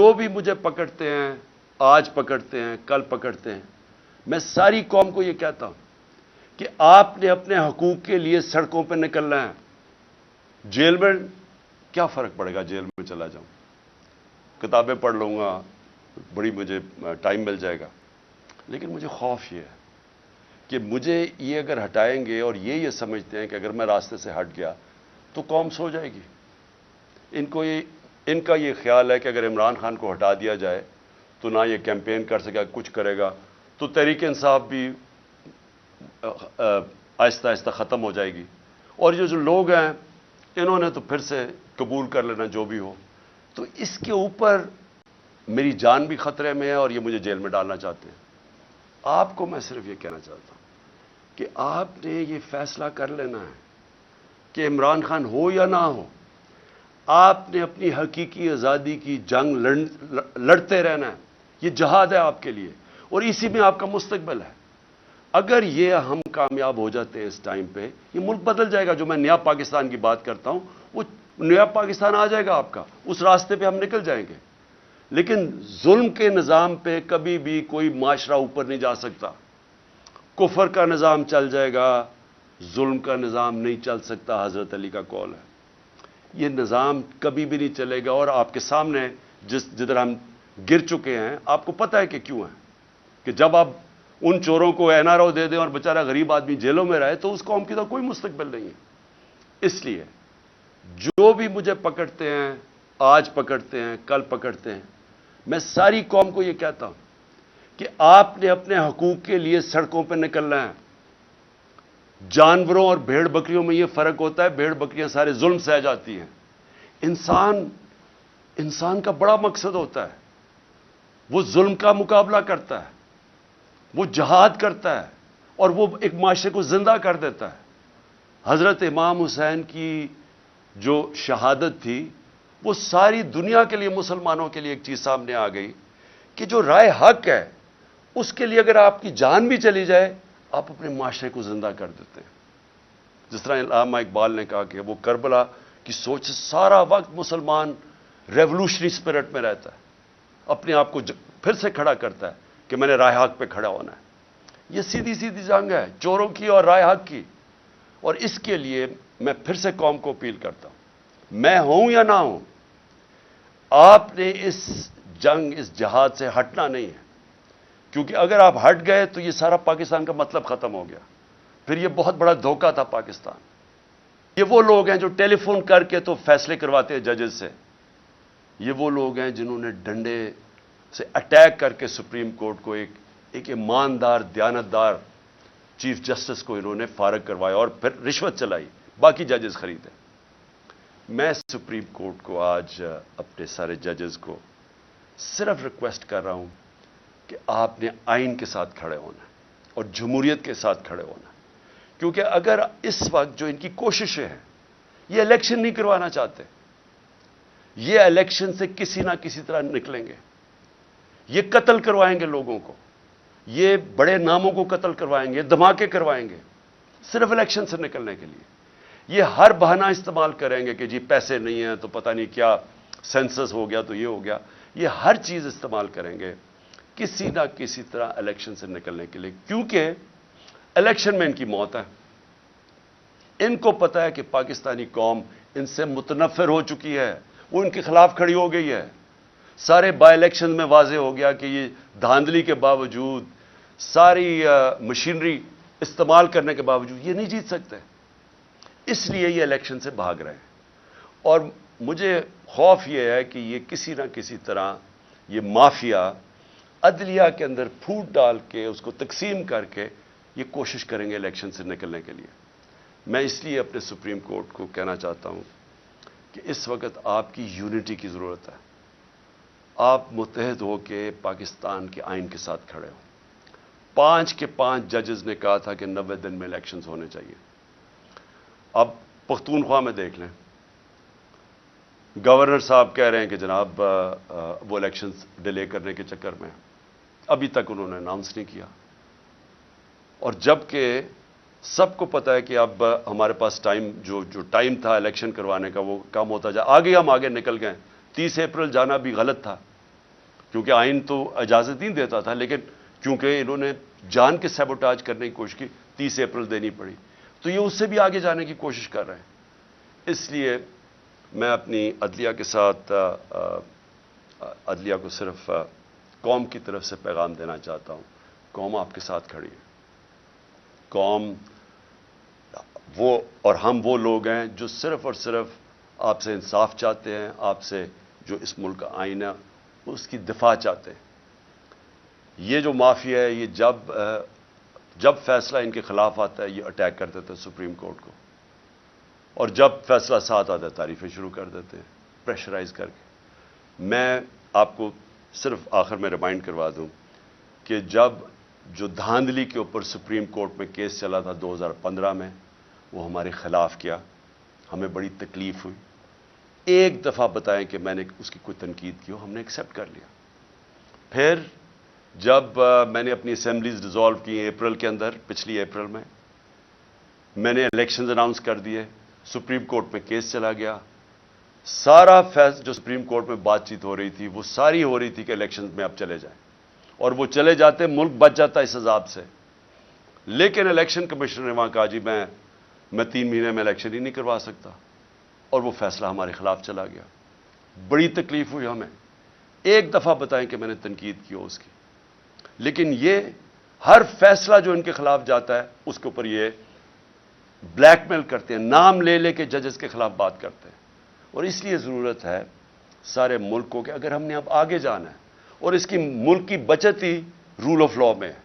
جو بھی مجھے پکڑتے ہیں، آج پکڑتے ہیں، کل پکڑتے ہیں، میں ساری قوم کو یہ کہتا ہوں کہ آپ نے اپنے حقوق کے لیے سڑکوں پہ نکلنا ہے۔ جیل میں کیا فرق پڑے گا؟ جیل میں چلا جاؤں، کتابیں پڑھ لوں گا، بڑی مجھے ٹائم مل جائے گا، لیکن مجھے خوف یہ ہے کہ مجھے یہ اگر ہٹائیں گے اور یہ سمجھتے ہیں کہ اگر میں راستے سے ہٹ گیا تو قوم سو جائے گی۔ ان کا یہ خیال ہے کہ اگر عمران خان کو ہٹا دیا جائے تو نہ یہ کیمپین کر سکے، کچھ کرے گا تو تحریک انصاف بھی آہستہ آہستہ ختم ہو جائے گی، اور یہ جو لوگ ہیں انہوں نے تو پھر سے قبول کر لینا جو بھی ہو۔ تو اس کے اوپر میری جان بھی خطرے میں ہے اور یہ مجھے جیل میں ڈالنا چاہتے ہیں۔ آپ کو میں صرف یہ کہنا چاہتا ہوں کہ آپ نے یہ فیصلہ کر لینا ہے کہ عمران خان ہو یا نہ ہو، آپ نے اپنی حقیقی آزادی کی جنگ لڑتے رہنا ہے۔ یہ جہاد ہے آپ کے لیے اور اسی میں آپ کا مستقبل ہے۔ اگر یہ ہم کامیاب ہو جاتے ہیں اس ٹائم پہ، یہ ملک بدل جائے گا۔ جو میں نیا پاکستان کی بات کرتا ہوں، وہ نیا پاکستان آ جائے گا آپ کا، اس راستے پہ ہم نکل جائیں گے۔ لیکن ظلم کے نظام پہ کبھی بھی کوئی معاشرہ اوپر نہیں جا سکتا۔ کفر کا نظام چل جائے گا، ظلم کا نظام نہیں چل سکتا، حضرت علی کا قول ہے۔ یہ نظام کبھی بھی نہیں چلے گا، اور آپ کے سامنے جدھر ہم گر چکے ہیں، آپ کو پتہ ہے کہ کیوں ہے، کہ جب آپ ان چوروں کو این آر او دے دیں اور بیچارہ غریب آدمی جیلوں میں رہے تو اس قوم کی تو کوئی مستقبل نہیں ہے۔ اس لیے جو بھی مجھے پکڑتے ہیں، آج پکڑتے ہیں، کل پکڑتے ہیں، میں ساری قوم کو یہ کہتا ہوں کہ آپ نے اپنے حقوق کے لیے سڑکوں پہ نکلنا ہے۔ جانوروں اور بھیڑ بکریوں میں یہ فرق ہوتا ہے، بھیڑ بکریاں سارے ظلم سہ جاتی ہیں، انسان کا بڑا مقصد ہوتا ہے، وہ ظلم کا مقابلہ کرتا ہے، وہ جہاد کرتا ہے، اور وہ ایک معاشرے کو زندہ کر دیتا ہے۔ حضرت امام حسین کی جو شہادت تھی، وہ ساری دنیا کے لیے، مسلمانوں کے لیے ایک چیز سامنے آ گئی کہ جو رائے حق ہے اس کے لیے اگر آپ کی جان بھی چلی جائے، آپ اپنے معاشرے کو زندہ کر دیتے ہیں۔ جس طرح علامہ اقبال نے کہا کہ وہ کربلا کی سوچ سے سارا وقت مسلمان ریولوشنری اسپرٹ میں رہتا ہے، اپنے آپ کو پھر سے کھڑا کرتا ہے کہ میں نے رائے حق پہ کھڑا ہونا ہے۔ یہ سیدھی سیدھی جنگ ہے چوروں کی اور رائے حق کی، اور اس کے لیے میں پھر سے قوم کو اپیل کرتا ہوں، میں ہوں یا نہ ہوں، آپ نے اس جنگ، اس جہاد سے ہٹنا نہیں ہے، کیونکہ اگر آپ ہٹ گئے تو یہ سارا پاکستان کا مطلب ختم ہو گیا، پھر یہ بہت بڑا دھوکہ تھا پاکستان۔ یہ وہ لوگ ہیں جو ٹیلی فون کر کے تو فیصلے کرواتے ہیں ججز سے، یہ وہ لوگ ہیں جنہوں نے ڈنڈے سے اٹیک کر کے سپریم کورٹ کو ایک ایماندار، دیانتدار چیف جسٹس کو انہوں نے فارغ کروایا اور پھر رشوت چلائی، باقی ججز خریدے۔ میں سپریم کورٹ کو آج اپنے سارے ججز کو صرف ریکویسٹ کر رہا ہوں کہ آپ نے آئین کے ساتھ کھڑے ہونا ہے اور جمہوریت کے ساتھ کھڑے ہونا ہے، کیونکہ اگر اس وقت جو ان کی کوششیں ہیں، یہ الیکشن نہیں کروانا چاہتے، یہ الیکشن سے کسی نہ کسی طرح نکلیں گے، یہ قتل کروائیں گے لوگوں کو، یہ بڑے ناموں کو قتل کروائیں گے، دھماکے کروائیں گے صرف الیکشن سے نکلنے کے لیے۔ یہ ہر بہانہ استعمال کریں گے کہ جی پیسے نہیں ہیں تو پتہ نہیں کیا سینسس ہو گیا تو یہ ہو گیا، یہ ہر چیز استعمال کریں گے کسی نہ کسی طرح الیکشن سے نکلنے کے لیے، کیونکہ الیکشن میں ان کی موت ہے۔ ان کو پتہ ہے کہ پاکستانی قوم ان سے متنفر ہو چکی ہے، وہ ان کے خلاف کھڑی ہو گئی ہے۔ سارے بائی الیکشن میں واضح ہو گیا کہ یہ دھاندلی کے باوجود، ساری مشینری استعمال کرنے کے باوجود یہ نہیں جیت سکتے، اس لیے یہ الیکشن سے بھاگ رہے ہیں۔ اور مجھے خوف یہ ہے کہ یہ کسی نہ کسی طرح یہ مافیا عدلیہ کے اندر پھوٹ ڈال کے اس کو تقسیم کر کے یہ کوشش کریں گے الیکشن سے نکلنے کے لیے۔ میں اس لیے اپنے سپریم کورٹ کو کہنا چاہتا ہوں کہ اس وقت آپ کی یونٹی کی ضرورت ہے، آپ متحد ہو کے پاکستان کے آئین کے ساتھ کھڑے ہوں۔ 5 کے 5 ججز نے کہا تھا کہ 90 دن میں الیکشنز ہونے چاہیے۔ اب پختونخوا میں دیکھ لیں، گورنر صاحب کہہ رہے ہیں کہ جناب وہ الیکشنز ڈیلے کرنے کے چکر میں، ابھی تک انہوں نے اناؤنس نہیں کیا، اور جبکہ سب کو پتہ ہے کہ اب ہمارے پاس جو ٹائم تھا الیکشن کروانے کا وہ کم ہوتا جا، آگے ہم آگے نکل گئے۔ 30 اپریل جانا بھی غلط تھا، کیونکہ آئین تو اجازت نہیں دیتا تھا، لیکن کیونکہ انہوں نے جان کے سیبوٹاج کرنے کی کوشش کی، 30 اپریل دینی پڑی، تو یہ اس سے بھی آگے جانے کی کوشش کر رہے ہیں۔ اس لیے میں اپنی عدلیہ کے ساتھ عدلیہ کو صرف قوم کی طرف سے پیغام دینا چاہتا ہوں، قوم آپ کے ساتھ کھڑی ہے۔ قوم وہ اور ہم وہ لوگ ہیں جو صرف اور صرف آپ سے انصاف چاہتے ہیں، آپ سے جو اس ملک کا آئین ہے اس کی دفاع چاہتے ہیں۔ یہ جو مافیا ہے، یہ جب فیصلہ ان کے خلاف آتا ہے یہ اٹیک کر دیتے ہیں سپریم کورٹ کو، اور جب فیصلہ ساتھ آتا ہے تعریفیں شروع کر دیتے ہیں پریشرائز کر کے۔ میں آپ کو صرف آخر میں ریمائنڈ کروا دوں کہ جب جو دھاندلی کے اوپر سپریم کورٹ میں کیس چلا تھا 2015 میں، وہ ہمارے خلاف کیا، ہمیں بڑی تکلیف ہوئی۔ ایک دفعہ بتائیں کہ میں نے اس کی کوئی تنقید کی ہو، ہم نے ایکسیپٹ کر لیا۔ پھر جب میں نے اپنی اسمبلیز ڈیزالو کی اپریل کے اندر، پچھلی اپریل میں نے الیکشنز اناؤنس کر دیے، سپریم کورٹ میں کیس چلا گیا، سارا جو سپریم کورٹ میں بات چیت ہو رہی تھی وہ ساری ہو رہی تھی کہ الیکشنز میں اب چلے جائیں، اور وہ چلے جاتے ملک بچ جاتا اس عذاب سے۔ لیکن الیکشن کمشنر نے وہاں کہا جی میں 3 مہینے میں الیکشن ہی نہیں کروا سکتا، اور وہ فیصلہ ہمارے خلاف چلا گیا۔ بڑی تکلیف ہوئی ہمیں۔ ایک دفعہ بتائیں کہ میں نے تنقید کی ہو اس کی، لیکن یہ ہر فیصلہ جو ان کے خلاف جاتا ہے اس کے اوپر یہ بلیک میل کرتے ہیں، نام لے لے کے ججز کے خلاف بات کرتے ہیں۔ اور اس لیے ضرورت ہے سارے ملک کو کہ اگر ہم نے اب آگے جانا ہے، اور اس کی ملک کی بچت ہی رول آف لا میں ہے۔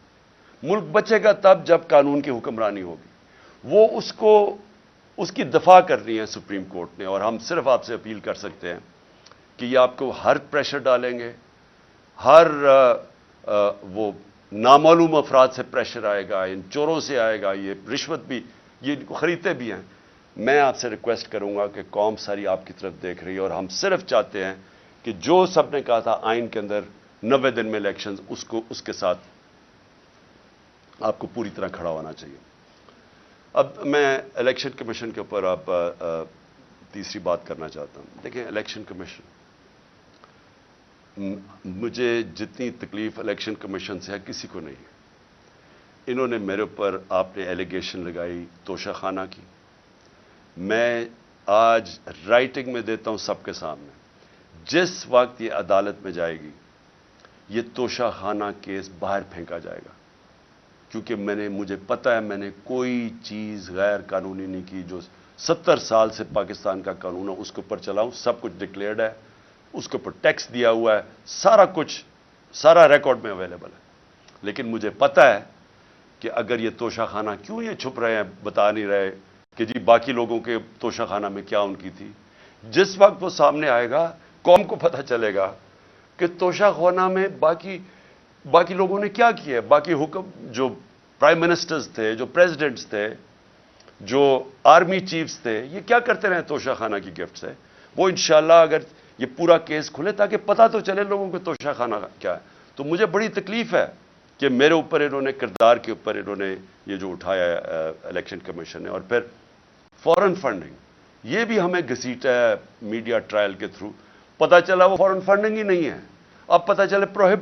ملک بچے گا تب جب قانون کی حکمرانی ہوگی، وہ اس کی دفاع کرنی ہے سپریم کورٹ نے، اور ہم صرف آپ سے اپیل کر سکتے ہیں کہ یہ آپ کو ہر پریشر ڈالیں گے، ہر وہ نامعلوم افراد سے پریشر آئے گا، ان چوروں سے آئے گا، یہ رشوت بھی یہ ان کو خریدتے بھی ہیں۔ میں آپ سے ریکویسٹ کروں گا کہ قوم ساری آپ کی طرف دیکھ رہی ہے، اور ہم صرف چاہتے ہیں کہ جو سب نے کہا تھا آئین کے اندر 90 دن میں الیکشنز، اس کے ساتھ آپ کو پوری طرح کھڑا ہونا چاہیے۔ اب میں الیکشن کمیشن کے اوپر آپ تیسری بات کرنا چاہتا ہوں۔ دیکھیں، الیکشن کمیشن، مجھے جتنی تکلیف الیکشن کمیشن سے ہے کسی کو نہیں ہے۔ انہوں نے میرے اوپر، آپ نے ایلیگیشن لگائی توشہ خانہ کی، میں آج رائٹنگ میں دیتا ہوں سب کے سامنے، جس وقت یہ عدالت میں جائے گی یہ توشہ خانہ کیس باہر پھینکا جائے گا، کیونکہ مجھے پتہ ہے میں نے کوئی چیز غیر قانونی نہیں کی۔ جو 70 سال سے پاکستان کا قانون ہے اس کے اوپر چلا ہوں، سب کچھ ڈکلیئرڈ ہے، اس کے اوپر ٹیکس دیا ہوا ہے، سارا کچھ، سارا ریکارڈ میں اویلیبل ہے۔ لیکن مجھے پتہ ہے کہ اگر یہ توشہ خانہ، کیوں یہ چھپ رہے ہیں، بتا نہیں رہے کہ جی باقی لوگوں کے توشہ خانہ میں کیا ان کی تھی، جس وقت وہ سامنے آئے گا قوم کو پتہ چلے گا کہ توشہ خانہ میں باقی لوگوں نے کیا کیا ہے۔ باقی حکم، جو پرائم منسٹرز تھے، جو پریزیڈنٹس تھے، جو آرمی چیفز تھے، یہ کیا کرتے رہے توشہ خانہ کی گفٹ سے۔ وہ انشاءاللہ اگر یہ پورا کیس کھلے تاکہ پتہ تو چلے لوگوں کو توشہ خانہ کیا ہے۔ تو مجھے بڑی تکلیف ہے کہ میرے اوپر انہوں نے، کردار کے اوپر انہوں نے یہ جو اٹھایا ہے الیکشن کمیشن نے، اور پھر فورن فنڈنگ، یہ بھی ہمیں گھسیٹا ہے میڈیا ٹرائل کے تھرو۔ پتہ چلا وہ فورن فنڈنگ ہی نہیں ہے، اب پتہ چلے پروہیبٹ